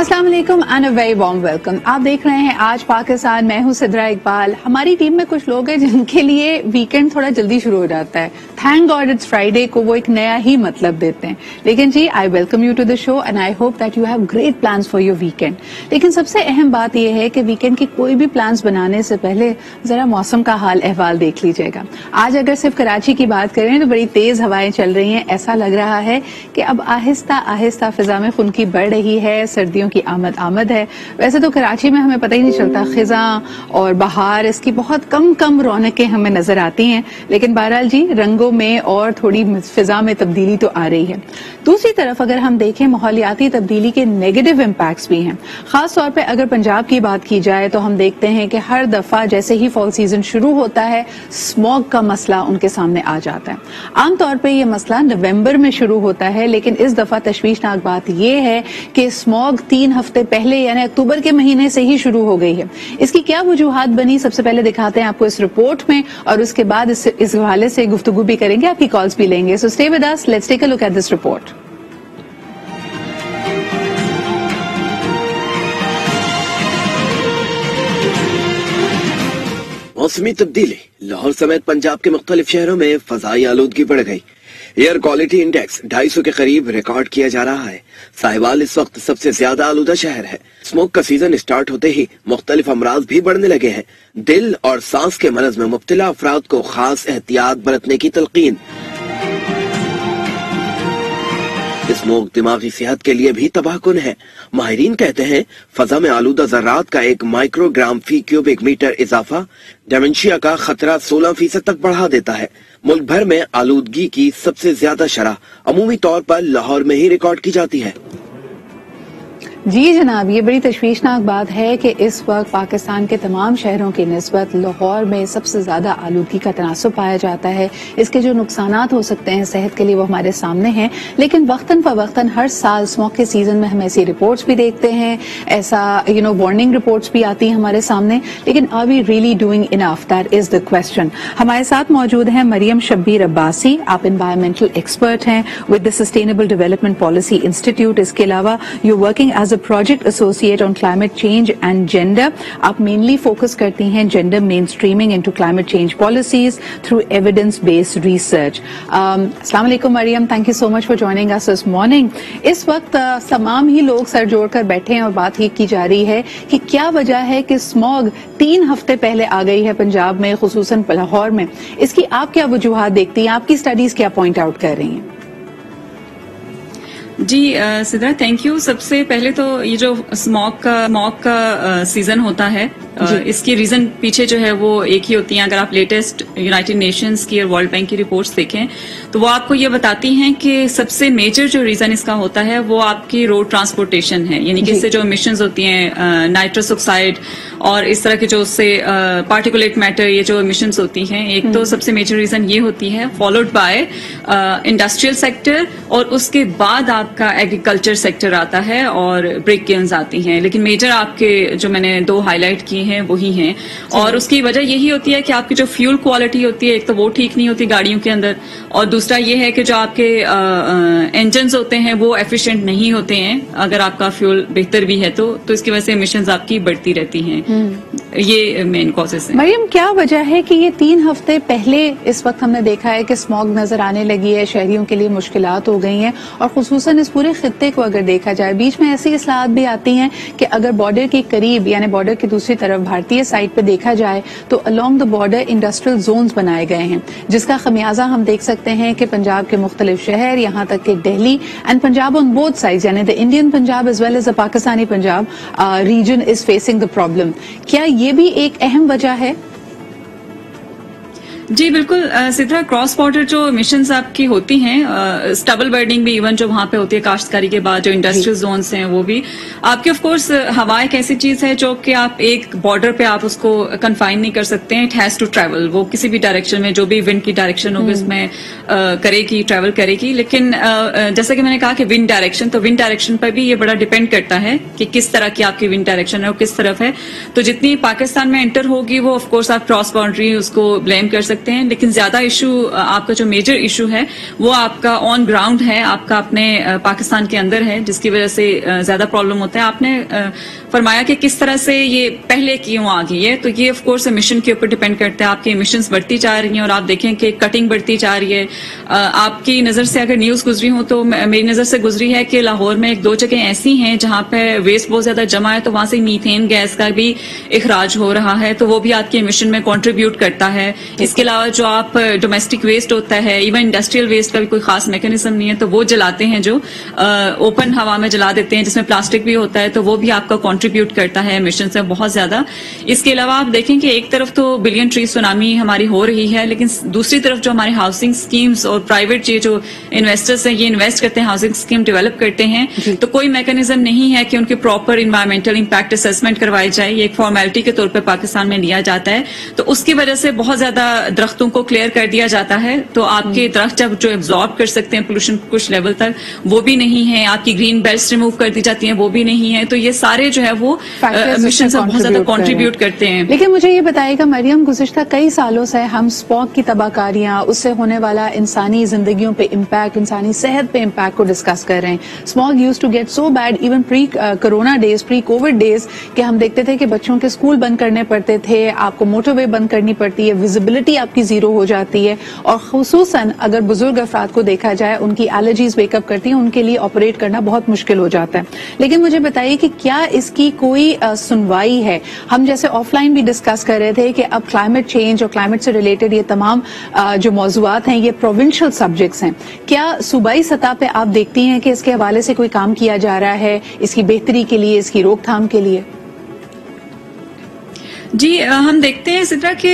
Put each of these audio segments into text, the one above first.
अस्सलाम वालेकुम and a very warm welcome. आप देख रहे हैं आज पाकिस्तान, मैं हूं सिद्रा इकबाल। हमारी टीम में कुछ लोग हैं जिनके लिए वीकेंड थोड़ा जल्दी शुरू हो जाता है। थैंक गॉड इट्स फ्राइडे को वो एक नया ही मतलब देते हैं। लेकिन जी, I welcome you to the show and I hope that you have great plans for your weekend. लेकिन सबसे अहम बात यह है कि वीकेंड की कोई भी प्लान्स बनाने से पहले जरा मौसम का हाल अहवाल देख लीजिएगा। आज अगर सिर्फ कराची की बात करें तो बड़ी तेज हवाएं चल रही हैं। ऐसा लग रहा है कि अब आहिस्ता आहिस्ता फिजा में खुनकी बढ़ रही है, सर्दियों की आमद है। वैसे तो कराची में हमें पता ही नहीं चलता, खिजा और बहार इसकी बहुत कम रौनकें हमें नजर आती हैं। लेकिन बहरहाल जी, रंगों में और थोड़ी फिजा में तब्दीली तो आ रही है। दूसरी तरफ अगर हम देखें, माहौलियाती तब्दीली के नेगेटिव इम्पैक्ट्स भी हैं। खास तौर पर अगर पंजाब की बात की जाए तो हम देखते हैं कि हर दफा जैसे ही फॉल सीजन शुरू होता है, स्मॉग का मसला उनके सामने आ जाता है। आमतौर पर यह मसला नवंबर में शुरू होता है, लेकिन इस दफा तशवीशनाक बात यह है कि स्मॉग 3 हफ्ते पहले यानी अक्टूबर के महीने से ही शुरू हो गई है। इसकी क्या वजूहात बनी, सबसे पहले दिखाते हैं आपको इस रिपोर्ट में, और उसके बाद इस हवाले से गुफ्तगू भी करेंगे, आपकी कॉल्स भी लेंगे। So stay with us, let's take a look at this report. मौसमी तब्दीली, लाहौर समेत पंजाब के मुख्तलिफ शहरों में फजाई आलूदगी बढ़ गई। एयर क्वालिटी इंडेक्स 250 के करीब रिकॉर्ड किया जा रहा है। साहिवाल इस वक्त सबसे ज्यादा आलूदा शहर है। स्मोक का सीजन स्टार्ट होते ही मुख्तलिफ अमराज भी बढ़ने लगे हैं। दिल और सांस के मरज में मुब्तला अफराद को खास एहतियात बरतने की तलकीन। स्मोक दिमागी सेहत के लिए भी तबाहकुन है। माहिरीन कहते हैं फजा में आलूदा ज़र्रात का 1 माइक्रोग्राम फी क्यूबिक मीटर इजाफा डेमेंशिया का खतरा 16% तक बढ़ा देता है। मुल्क भर में आलूदगी की सबसे ज्यादा शरह अमूमी तौर पर लाहौर में ही रिकॉर्ड की जाती है। जी जनाब, ये बड़ी तशवीशनाक बात है कि इस वक्त पाकिस्तान के तमाम शहरों की निस्बत लाहौर में सबसे ज्यादा आलूदगी का तनासुब पाया जाता है। इसके जो नुकसानात हो सकते हैं सेहत के लिए वो हमारे सामने हैं। लेकिन वक्तन फवक्तन हर साल स्मोक के सीजन में हम ऐसी रिपोर्ट्स भी देखते हैं, ऐसा वार्निंग रिपोर्ट्स भी आती हैं हमारे सामने। लेकिन are we really doing enough, that is the question. हमारे साथ मौजूद हैं मरियम शब्बीर अब्बासी, आप एनवायरमेंटल एक्सपर्ट हैं with the sustainable development policy institute. इसके अलावा you working as a project associate on climate change and gender. आप mainly focus करती हैं gender mainstreaming into climate change policies through evidence-based research. अस्सलाम वालेकुम Maryam, thank you so much for joining us this morning. इस वक्त तमाम ही लोग sir जोड़कर बैठे हैं और बात ही की जा रही है कि क्या वजह है कि स्मॉग 3 हफ्ते पहले आ गई है पंजाब में, खुसूसन लाहौर में। इसकी आप क्या वजूहात देखती हैं, आपकी स्टडीज क्या पॉइंट आउट कर रही हैं? जी सिद्रा, थैंक यू। सबसे पहले तो ये जो स्मॉग का सीजन होता है, इसकी रीजन पीछे जो है वो एक ही होती है। अगर आप लेटेस्ट यूनाइटेड नेशंस की और वर्ल्ड बैंक की रिपोर्ट्स देखें तो वो आपको ये बताती हैं कि सबसे मेजर जो रीजन इसका होता है वो आपकी रोड ट्रांसपोर्टेशन है। यानी कि इससे जो इमिशंस होती हैं, नाइट्रस ऑक्साइड और इस तरह के जो उससे पार्टिकुलेट मैटर, ये जो इमिशंस होती हैं, एक तो सबसे मेजर रीजन ये होती है, फॉलोड बाय इंडस्ट्रियल सेक्टर, और उसके बाद आपका एग्रीकल्चर सेक्टर आता है और ब्रिक किल्न्स आती हैं। लेकिन मेजर आपके जो मैंने 2 हाईलाइट किए हैं वही हैं, और उसकी वजह यही होती है कि आपकी जो फ्यूल क्वालिटी होती है, एक तो वो ठीक नहीं होती गाड़ियों के अंदर, और दूसरा ये है कि जो आपके इंजन्स होते हैं वो एफिशिएंट नहीं होते हैं। अगर आपका फ्यूल बेहतर भी है तो इसकी वजह से एमिशंस आपकी बढ़ती रहती हैं। ये मेन कॉजेस हैं। मरियम, क्या वजह है कि ये 3 हफ्ते पहले इस वक्त हमने देखा है कि स्मॉग नजर आने लगी है, शहरियों के लिए मुश्किलात हो गई हैं, और खुसूसन इस पूरे खित्ते को अगर देखा जाए, बीच में ऐसी इस्लाहत भी आती हैं कि अगर बॉर्डर के करीब यानी बॉर्डर की दूसरी तरफ भारतीय साइड पे देखा जाए तो along the border industrial zones बनाए गए हैं, जिसका खमियाजा हम देख सकते हैं कि पंजाब के मुख्तलिफ शहर, यहाँ तक कि Delhi and Punjab on both side, यानी the Indian Punjab as well as the Pakistani Punjab region is facing the problem. क्या ये भी एक अहम वजह है? जी बिल्कुल सिद्रा, क्रॉस बॉर्डर जो मिशंस आपकी होती हैं, स्टबल बर्निंग भी इवन जो वहां पे होती है काश्तकारी के बाद, जो इंडस्ट्रियल जोन्स हैं वो भी आपके, ऑफ कोर्स हवा एक ऐसी चीज है जो कि आप एक बॉर्डर पे आप उसको कन्फाइन नहीं कर सकते हैं। इट हैज टू ट्रैवल, वो किसी भी डायरेक्शन में, जो भी विंड की डायरेक्शन होगी उसमें करेगी, ट्रैवल करेगी। लेकिन जैसे कि मैंने कहा कि विंड डायरेक्शन, तो विंड डायरेक्शन पर भी ये बड़ा डिपेंड करता है कि किस तरह की आपकी विंड डायरेक्शन है और किस तरफ है। तो जितनी पाकिस्तान में एंटर होगी वो ऑफकोर्स आप क्रॉस बाउंड्री उसको ब्लेम कर सकते सकते हैं, लेकिन ज्यादा इशू आपका जो मेजर इशू है वो आपका ऑन ग्राउंड है, आपका अपने पाकिस्तान के अंदर है, जिसकी वजह से ज्यादा प्रॉब्लम होता है। आपने फरमाया कि किस तरह से ये पहले क्यों आ गई है, तो ये ऑफ कोर्स एमिशन के ऊपर डिपेंड करता है। आपकी एमिशंस बढ़ती जा रही हैं और आप देखें कि कटिंग बढ़ती जा रही है। आपकी नजर से अगर न्यूज गुजरी हो तो मेरी नजर से गुजरी है कि लाहौर में एक दो जगह ऐसी हैं जहां पे वेस्ट बहुत ज्यादा जमा है, तो वहां से मीथेन गैस का भी इखराज हो रहा है, तो वो भी आपके एमिशन में कंट्रीब्यूट करता है। इसके अलावा जो आप डोमेस्टिक वेस्ट होता है, इवन इंडस्ट्रियल वेस्ट का भी कोई खास मैकेनिज्म नहीं है, तो वो जलाते हैं, जो ओपन हवा में जला देते हैं जिसमें प्लास्टिक भी होता है, तो वो भी आपका कंट्रीब्यूट करता है एमिशन से बहुत ज्यादा। इसके अलावा आप देखें कि एक तरफ तो बिलियन ट्री सुनामी हमारी हो रही है, लेकिन दूसरी तरफ जो हमारे हाउसिंग स्कीम्स और प्राइवेट ये जो इन्वेस्टर्स हैं ये इन्वेस्ट करते हैं, हाउसिंग स्कीम डेवलप करते हैं, तो कोई मैकेनिज्म नहीं है कि उनकी प्रॉपर इन्वायरमेंटल इम्पैक्ट असेसमेंट करवाई जाए। ये एक फॉर्मेलिटी के तौर पर पाकिस्तान में लिया जाता है, तो उसकी वजह से बहुत ज्यादा दरख्तों को क्लियर कर दिया जाता है, तो आपके दरख्त जब जो एब्जॉर्ब कर सकते हैं पोल्यूशन कुछ लेवल तक, वो भी नहीं है। आपकी ग्रीन बेल्ट रिमूव कर दी जाती हैं, वो भी नहीं है। तो ये सारे जो है वो मिशन से बहुत ज्यादा कंट्रीब्यूट करते हैं। लेकिन मुझे ये बताइएगा मरियम, गुज़िश्ता कई सालों से हम स्मॉग की तबाहकारियां, उससे होने वाला इंसानी जिंदगियों पे इम्पैक्ट, इंसानी सेहत पे इम्पैक्ट को डिस्कस कर रहे हैं। Smog used to get so bad even pre corona days, pre covid days, कि हम देखते थे कि बच्चों के स्कूल बंद करने पड़ते थे, आपको मोटरवे बंद करनी पड़ती है, विजिबिलिटी आपकी जीरो हो जाती है, और खुसूसन अगर बुजुर्ग अफराद को देखा जाए उनकी एलर्जीज वेकअप करती हैं, उनके लिए ऑपरेट करना बहुत मुश्किल हो जाता है। लेकिन मुझे बताइए कि क्या इसकी कोई सुनवाई है? हम जैसे ऑफलाइन भी डिस्कस कर रहे थे कि अब क्लाइमेट चेंज और क्लाइमेट से रिलेटेड ये तमाम जो मौजूआत हैं ये प्रोविंशियल सब्जेक्ट्स हैं, क्या सूबाई सतह पे आप देखती हैं कि इसके हवाले से कोई काम किया जा रहा है, इसकी बेहतरी के लिए, इसकी रोकथाम के लिए? जी, हम देखते हैं इस तरह के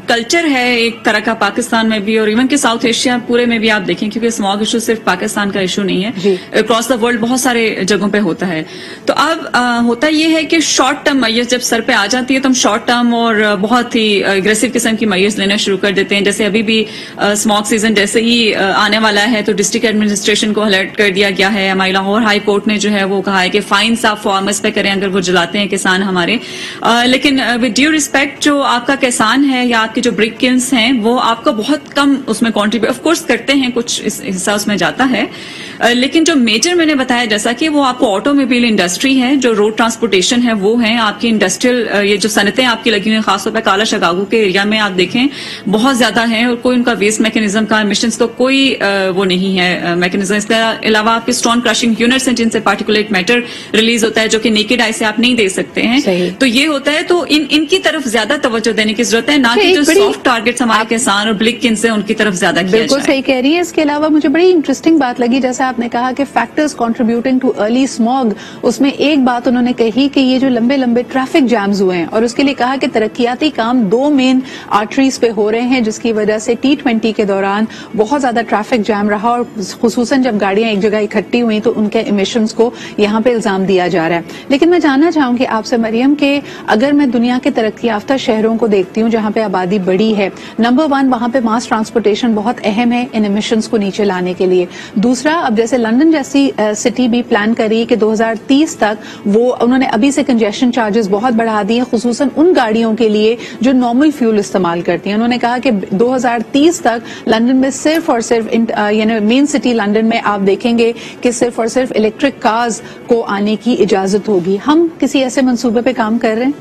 कल्चर है एक तरह का पाकिस्तान में भी, और इवन के साउथ एशिया पूरे में भी आप देखें, क्योंकि स्मॉग इशू सिर्फ पाकिस्तान का इशू नहीं है, अक्रॉस द वर्ल्ड बहुत सारे जगहों पे होता है। तो अब होता ये है कि शॉर्ट टर्म मैयर्स जब सर पे आ जाती है तो हम शॉर्ट टर्म और बहुत ही एग्रेसिव किस्म की मैयर्स लेना शुरू कर देते हैं। जैसे अभी भी स्मॉग सीजन जैसे ही आने वाला है तो डिस्ट्रिक्ट एडमिनिस्ट्रेशन को अलर्ट कर दिया गया है। हमारी लाहौर हाई कोर्ट ने जो है वो कहा है कि फाइन्स आप फार्मर्स पे करें अगर वो जलाते हैं किसान हमारे। लेकिन विद ड्यू रिस्पेक्ट जो आपका किसान है या आपके जो ब्रिक किल्स हैं वो आपका बहुत कम उसमें कंट्रीब्यूट ऑफ कोर्स करते हैं, कुछ हिस्सा उसमें जाता है, लेकिन जो मेजर मैंने बताया जैसा कि वो आपको ऑटोमोबाइल इंडस्ट्री है, जो रोड ट्रांसपोर्टेशन है वो है, आपकी इंडस्ट्रियल ये जो सनतें आपकी लगी हुई हैं खासतौर पर काला शिकागो के एरिया में आप देखें बहुत ज्यादा है, और कोई उनका वेस्ट मैकेनिज्म का एमिशंस तो कोई वो नहीं है मैकेनिज्म। इसके अलावा आपके स्टोन क्रशिंग यूनिट्स हैं जिनसे पार्टिकुलेट मैटर रिलीज होता है जो कि नेकेड आई से आप नहीं दे सकते हैं, तो ये होता है। तो इनकी तरफ ज्यादा तवज्जो देने की जरूरत है, ना कि जो सॉफ्ट टारगेट्स हमारे किसान और ब्लिक किन से उनकी तरफ ज्यादा किया जाए। बिल्कुल सही कह रही है। इसके अलावा मुझे बड़ी इंटरेस्टिंग बात लगी, जैसा आपने कहा कि factors contributing too early smog, उसमें एक बात उन्होंने कही कि ये जो लंबे लंबे ट्रैफिक जैम्स हुए हैं, और उसके लिए कहा कि तरक्याती काम दो मेन आर्टरीज पे हो रहे हैं जिसकी वजह से T20 के दौरान बहुत ज्यादा ट्रैफिक जैम रहा, और खुसूसन जब गाड़ियां एक जगह इकट्ठी हुई तो उनके इमिशंस को यहां पे इल्जाम दिया जा रहा है। लेकिन मैं जानना चाहूंगी आपसे मरियम कि अगर मैं दुनिया के तरक्की याफ्ता शहरों को देखती हूँ जहां पे आबादी बड़ी है, नंबर 1 वहां पे मास ट्रांसपोर्टेशन बहुत अहम है इन इमिशंस को नीचे लाने के लिए। दूसरा, अब जैसे लंदन जैसी सिटी भी प्लान कर रही है कि 2030 तक वो उन्होंने अभी से कंजेशन चार्जेस बहुत बढ़ा दिए, खुसूसन उन गाड़ियों के लिए जो नॉर्मल फ्यूल इस्तेमाल करती हैं। उन्होंने कहा कि 2030 तक लंदन में सिर्फ और सिर्फ यानी मेन सिटी लंदन में आप देखेंगे कि सिर्फ और सिर्फ इलेक्ट्रिक कार्स को आने की इजाजत होगी। हम किसी ऐसे मंसूबे पे काम कर रहे हैं?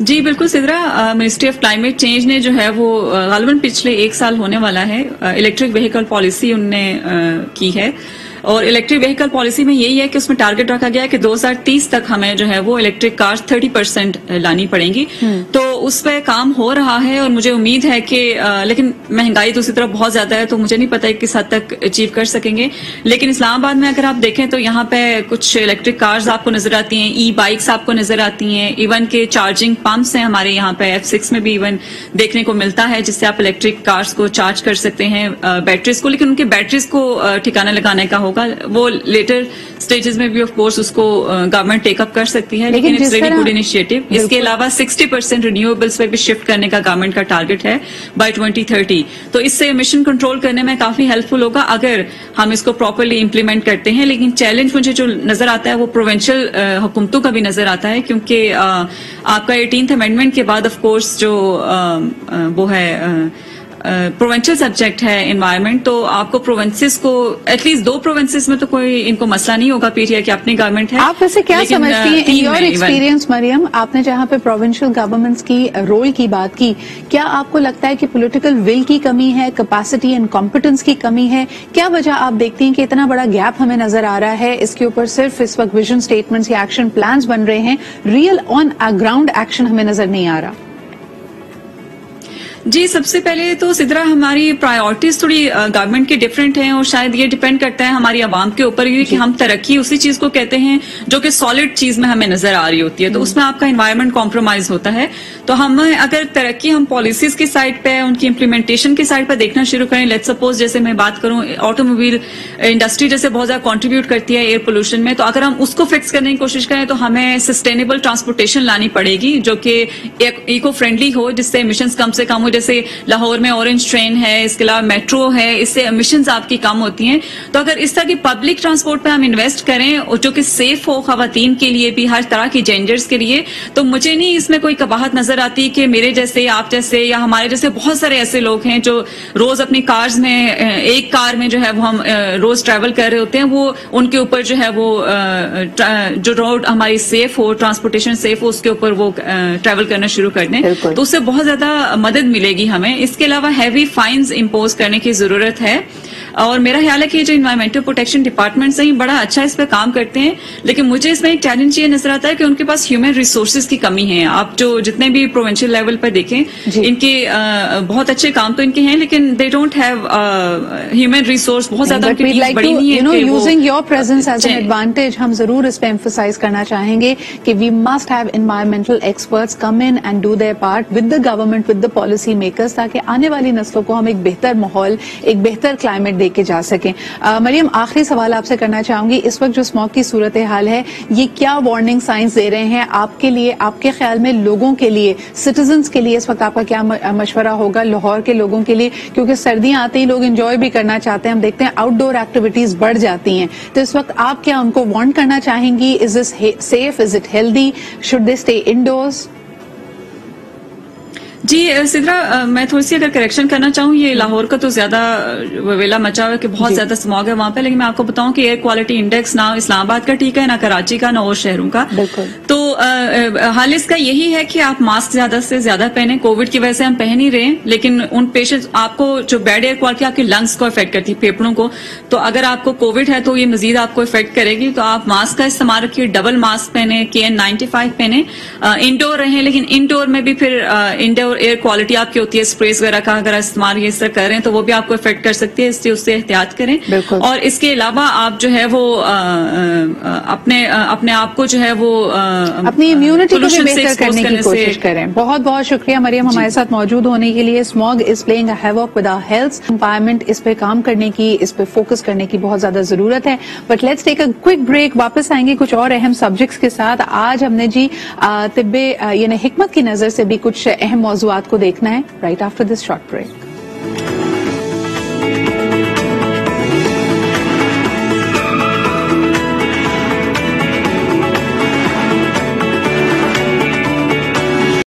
जी बिल्कुल Sidra, ministry of climate change ने जो है वो गालिबन पिछले 1 साल होने वाला है इलेक्ट्रिक व्हीकल पॉलिसी उनने की है, और इलेक्ट्रिक व्हीकल पॉलिसी में यही है कि उसमें टारगेट रखा गया है कि 2030 तक हमें जो है वो इलेक्ट्रिक कार्स 30% लानी पड़ेंगी। तो उस पर काम हो रहा है और मुझे उम्मीद है कि लेकिन महंगाई दूसरी तरफ बहुत ज्यादा है तो मुझे नहीं पता है किस हद तक अचीव कर सकेंगे। लेकिन इस्लामाबाद में अगर आप देखें तो यहाँ पे कुछ इलेक्ट्रिक कार्स आपको नजर आती हैं, ई बाइक्स आपको नजर आती हैं, इवन के चार्जिंग पंप्स हैं हमारे यहाँ पे F6 में भी इवन देखने को मिलता है जिससे आप इलेक्ट्रिक कार्स को चार्ज कर सकते हैं बैटरीज को, लेकिन उनके बैटरीज को ठिकाना लगाने का ہوگا. وہ لیٹر اسٹیجز میں بھی آف کورس اس کو گورنمنٹ ٹیک اپ کر سکتی ہے, لیکن اٹس ویری گڈ انیشیٹو. اس کے علاوہ 60% رینیویبلس پہ بھی شفٹ کرنے کا گورنمنٹ کا ٹارگیٹ ہے بائی 2030. تو اس سے ایمیشن کنٹرول کرنے میں کافی ہیلپ فل ہوگا اگر ہم اس کو پراپرلی امپلیمنٹ کرتے ہیں. لیکن چیلنج مجھے جو نظر آتا ہے وہ پروونشل حکومتوں کا بھی نظر آتا ہے, کیونکہ آپ کا 18th امینڈمنٹ کے بعد آف کورس جو وہ ہے پروونشل سبجیکٹ ہے انوائرمنٹ, تو آپ کو پروونسز کو ایٹ لیسٹ 2 پروونسز میں تو کوئی ان کو مسئلہ نہیں ہوگا پی ٹی آئی کی اپنی گورنمنٹ ہے. آپ ویسے کیا سمجھتی ہیں ان یور ایکسپیرینس مریم, آپ نے جہاں پہ پروونشل گورنمنٹس کی رول کی بات کی, کیا آپ کو لگتا ہے کہ پولیٹیکل ول کی کمی ہے, کیپیسٹی اینڈ کمپیٹنس کی کمی ہے, کیا وجہ آپ دیکھتی ہیں کہ اتنا بڑا گیپ ہمیں نظر آ رہا ہے؟ اس کے اوپر صرف اس وقت ویژن اسٹیٹمنٹس یا ایکشن پلانز بن رہے ہیں, ریئل آن گراؤنڈ ایکشن ہمیں نظر نہیں آ رہا. جی, سب سے پہلے تو سدرا ہماری پرائیورٹیز تھوڑی گورنمنٹ کی ڈفرینٹ ہیں, اور شاید یہ ڈیپینڈ کرتا ہے ہماری عوام کے اوپر کہ ہم ترقی اسی چیز کو کہتے ہیں جو کہ سالڈ چیز میں ہمیں نظر آ رہی ہوتی ہے, تو اس میں آپ کا انوائرمنٹ کمپرومائز ہوتا ہے. تو ہم اگر ترقی ہم پالیسیز کی سائڈ پہ, ان کی امپلیمنٹیشن کی سائڈ پہ دیکھنا شروع کریں, لیٹ سپوز جیسے میں بات کروں آٹو موبائل انڈسٹری جیسے بہت زیادہ کنٹریبیوٹ کرتی ہے ایئر پولوشن میں, تو اگر ہم اس کو فکس کرنے کی کوشش کریں تو ہمیں سسٹینیبل ٹرانسپورٹیشن لانی پڑے گی جو کہ ایکو فرینڈلی ہو, جس سے ایمیشنز کم سے کم ہو. جیسے لاہور میں اورنج ٹرین ہے, اس کے علاوہ میٹرو ہے, اس سے ایمیشنز آپ کی کم ہوتی ہیں. تو اگر اس طرح کی پبلک ٹرانسپورٹ پہ ہم انویسٹ کریں جو کہ سیف ہو خواتین کے لیے بھی, ہر طرح کی جینڈرز کے لیے, تو مجھے نہیں اس میں کوئی قباحت نظر آتی کہ میرے جیسے, آپ جیسے یا ہمارے جیسے بہت سارے ایسے لوگ ہیں جو روز اپنی کارز میں, ایک کار میں جو ہے وہ ہم روز ٹریول کر رہے ہوتے ہیں, وہ ان کے اوپر جو ہے وہ جو روڈ ہماری سیف ہو, ٹرانسپورٹیشن سیف ہو, اس کے اوپر وہ ٹریول کرنا شروع کر دیں, تو اس سے بہت زیادہ مدد ملے گی ہمیں. اس کے علاوہ ہیوی فائنز امپوز کرنے کی ضرورت ہے, اور میرا خیال ہے کہ جو انوائرمنٹل پروٹیکشن ڈپارٹمنٹس ہیں بڑا اچھا اس پہ کام کرتے ہیں, لیکن مجھے اس میں ایک چیلنج یہ نظر آتا ہے کہ ان کے پاس ہیومن ریسورسز کی کمی ہے. آپ جو جتنے بھی پروونشل لیول پہ دیکھیں, ان کے بہت اچھے کام تو ان کے ہیں, لیکن they don't have human resource, بہت زیادہ ان کی ٹیمز بڑی نہیں ہے. Using your presence as an advantage, ہم ضرور اس پہ ایمفسائز کرنا چاہیں گے کہ we must have environmental experts come in and do their part with the government, with the policy makers, تاکہ آنے والی نسلوں کو ہم ایک بہتر ماحول, ایک بہتر کلائمیٹ دے کے جا سکیں. مریم, آخری سوال آپ سے کرنا چاہوں گی, اس وقت جو اسموگ کی صورتحال ہے یہ کیا وارننگ سائنس دے رہے ہیں آپ کے لیے, آپ کے خیال میں لوگوں کے لیے, سٹیزنز کے لیے اس وقت آپ کا کیا مشورہ ہوگا لاہور کے لوگوں کے لیے, کیونکہ سردیاں آتے ہی لوگ انجوائے بھی کرنا چاہتے ہیں, ہم دیکھتے ہیں آؤٹ ڈور ایکٹیویٹیز بڑھ جاتی ہیں, تو اس وقت آپ کیا ان کو وارن کرنا چاہیں گی؟ Is this safe, is it healthy, should they stay indoors? جی سدرا, میں تھوڑی سی اگر کریکشن کرنا چاہوں, یہ لاہور کا تو زیادہ ویلا مچا ہوا ہے کہ بہت زیادہ اسموگ ہے وہاں پہ, لیکن میں آپ کو بتاؤں کہ ایئر کوالٹی انڈیکس نہ اسلام آباد کا ٹھیک ہے, نہ کراچی کا, نہ اور شہروں کا. تو حال اس کا یہی ہے کہ آپ ماسک زیادہ سے زیادہ پہنیں. کووڈ کی وجہ سے ہم پہن ہی رہے ہیں, لیکن ان پیشنٹ آپ کو جو بیڈ ایئر کوالٹی آپ کے لنگس کو افیکٹ کرتی ہے, پھیپھڑوں کو, تو اگر آپ کو کووڈ ہے تو یہ مزید آپ کو افیکٹ کرے گی. تو آپ ماسک کا استعمال رکھیے, ڈبل ماسک پہنیں, KN95 پہنیں, انڈور رہیں, لیکن انڈور میں بھی پھر انڈور ایئر کوالٹی آپ کی ہوتی ہے, اسپریز وغیرہ کا اگر استعمال یہ اس طرح کر رہے ہیں تو وہ بھی آپ کو افیکٹ کر سکتی ہے, اس لیے اس سے احتیاط کریں. اور اس کے علاوہ آپ جو ہے وہ اپنے آپ کو جو ہے وہ اپنی امیونٹی کو بھی بہتر کرنے کی کوشش کریں. بہت بہت شکریہ مریم ہمارے ساتھ موجود ہونے کے لیے. Smog is playing a havoc with our health, environment, اس پہ کام کرنے کی, اس پہ فوکس کرنے کی بہت زیادہ ضرورت ہے. But let's take a quick break, واپس آئیں گے کچھ اور اہم سبجیکٹس کے ساتھ. آج ہم نے جی طب یعنی حکمت کی نظر سے بھی کچھ اہم موضوعات کو دیکھنا ہے, right after this short break.